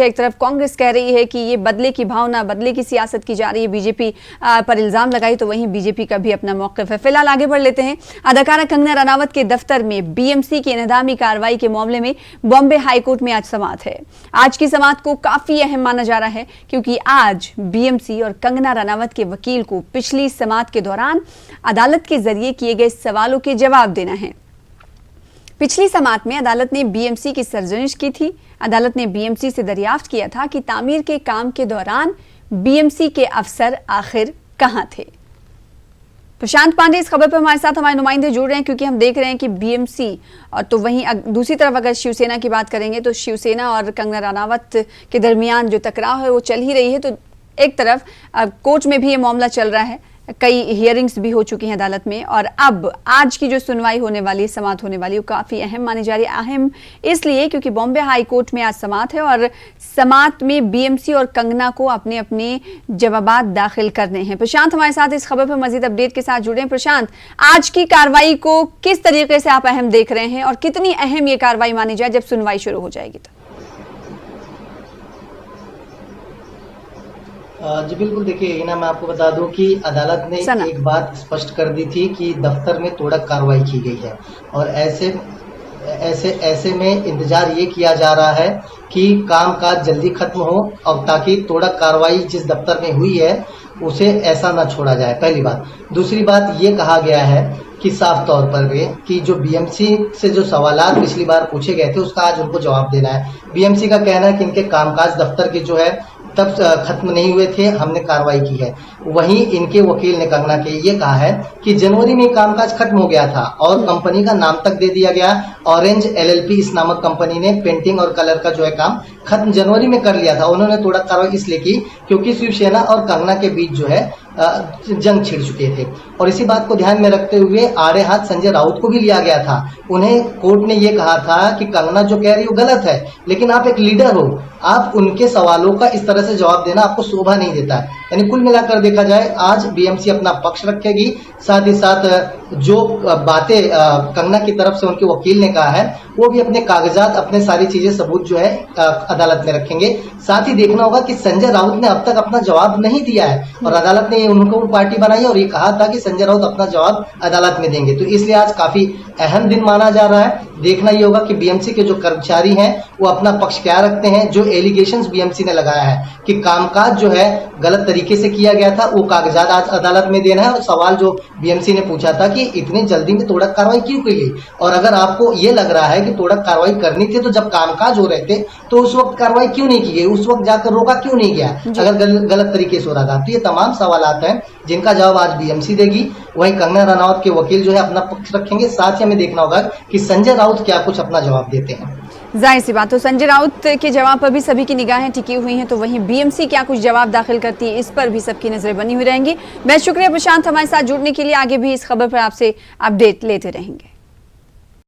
एक तरफ कांग्रेस कह रही है कि ये बदले की भावना, बदले की सियासत की जा रही है, बीजेपी पर इल्जाम लगाई, तो वहीं बीजेपी का भी अपना मौक़िफ़ है। फिलहाल आगे बढ़ लेते हैं। अदाकारा कंगना रनावत के दफ्तर में बीएमसी की इन्हदामी कार्रवाई के मामले में बॉम्बे हाईकोर्ट में आज समाअत है। आज की समाअत को काफी अहम माना जा रहा है क्योंकि आज बीएमसी और कंगना रनावत के वकील को पिछली समाअत के दौरान अदालत के जरिए किए गए सवालों के जवाब देना है। पिछली समाअत में अदालत ने बीएमसी की सरजनिश की थी। अदालत ने बीएमसी से दरियाफ्त किया था कि तामीर के काम के दौरान बीएमसी के अफसर आखिर कहां थे। प्रशांत पांडे इस खबर पर हमारे साथ हमारे नुमाइंदे जुड़ रहे हैं क्योंकि हम देख रहे हैं कि बीएमसी और तो वहीं दूसरी तरफ अगर शिवसेना की बात करेंगे तो शिवसेना और कंगना रनावत के दरमियान जो टकराव है वो चल ही रही है। तो एक तरफ कोर्ट में भी ये मामला चल रहा है, कई हियरिंग्स भी हो चुकी हैं अदालत में, और अब आज की जो सुनवाई होने वाली है, समाअत होने वाली है, वो काफी अहम मानी जा रही है। अहम इसलिए क्योंकि बॉम्बे हाई कोर्ट में आज समाअत है और समाअत में बीएमसी और कंगना को अपने अपने जवाबात दाखिल करने हैं। प्रशांत हमारे साथ इस खबर पर मजीद अपडेट के साथ जुड़े हैं। प्रशांत, आज की कार्रवाई को किस तरीके से आप अहम देख रहे हैं और कितनी अहम ये कार्रवाई मानी जाए जब सुनवाई शुरू हो जाएगी? तो जी बिल्कुल, देखिए हिना, मैं आपको बता दूं कि अदालत ने एक बात स्पष्ट कर दी थी कि दफ्तर में तोड़क कार्रवाई की गई है और ऐसे में इंतजार ये किया जा रहा है कि कामकाज जल्दी खत्म हो और ताकि तोड़क कार्रवाई जिस दफ्तर में हुई है उसे ऐसा ना छोड़ा जाए, पहली बात। दूसरी बात ये कहा गया है कि साफ तौर पर कि जो बीएमसी से जो सवालात पिछली बार पूछे गए थे उसका आज उनको जवाब देना है। बीएमसी का कहना है कि इनके कामकाज दफ्तर के जो है तब खत्म नहीं हुए थे, हमने कार्रवाई की है। वहीं इनके वकील ने कंगना के ये कहा है कि जनवरी में कामकाज खत्म हो गया था और कंपनी का नाम तक दे दिया गया। ऑरेंज एलएलपी इस नामक कंपनी ने पेंटिंग और कलर का जो है काम खत्म जनवरी में कर लिया था। उन्होंने तोड़क कार्रवाई इसलिए की क्योंकि शिवसेना और कंगना के बीच जो है जंग छिड़ चुके थे और इसी बात को ध्यान में रखते हुए आड़े हाथ संजय राउत को भी लिया गया था। उन्हें कोर्ट ने ये कहा था कि कंगना जो कह रही हो गलत है, लेकिन आप एक लीडर हो, आप उनके सवालों का इस तरह से जवाब देना आपको शोभा नहीं देता है। यानी कुल मिलाकर देखा जाए आज बीएमसी अपना पक्ष रखेगी, साथ ही साथ जो बातें कंगना की तरफ से उनके वकील ने कहा है वो भी अपने कागजात, अपने सारी चीजें सबूत जो है अदालत में रखेंगे। साथ ही देखना होगा कि संजय राउत ने अब तक अपना जवाब नहीं दिया है और अदालत ने उनको पार्टी बनाई और ये कहा था कि संजय राउत अपना जवाब अदालत में देंगे। तो इसलिए आज काफी अहम दिन माना जा रहा है। देखना ये होगा कि बीएमसी के जो कर्मचारी हैं वो अपना पक्ष क्या रखते हैं। जो एलिगेशंस बीएमसी ने लगाया है कि कामकाज जो है गलत तरीके से किया गया था वो कागजात आज अदालत में देना है। और सवाल जो बीएमसी ने पूछा था कि इतनी जल्दी में तोड़क कार्रवाई क्यों की गई, और अगर आपको ये लग रहा है कि तोड़क कार्रवाई करनी थी तो जब कामकाज हो रहे थे तो उस वक्त कार्रवाई क्यों नहीं की गई, उस वक्त जाकर रोका क्यों नहीं गया अगर गलत तरीके से हो रहा था। तो ये तमाम सवालात हैं जिनका जवाब आज बीएमसी देगी। वहीं कंगना रनावत के वकील जो है अपना पक्ष रखेंगे। साथ ही हमें देखना होगा कि संजय राउत क्या कुछ अपना जवाब देते हैं। जाहिर सी बात, तो संजय राउत के जवाब पर भी सभी की निगाहें टिकी हुई हैं, तो वहीं बीएमसी क्या कुछ जवाब दाखिल करती है इस पर भी सबकी नजरें बनी हुई रहेंगी। मैं शुक्रिया प्रशांत हमारे साथ जुड़ने के लिए। आगे भी इस खबर पर आपसे अपडेट लेते रहेंगे।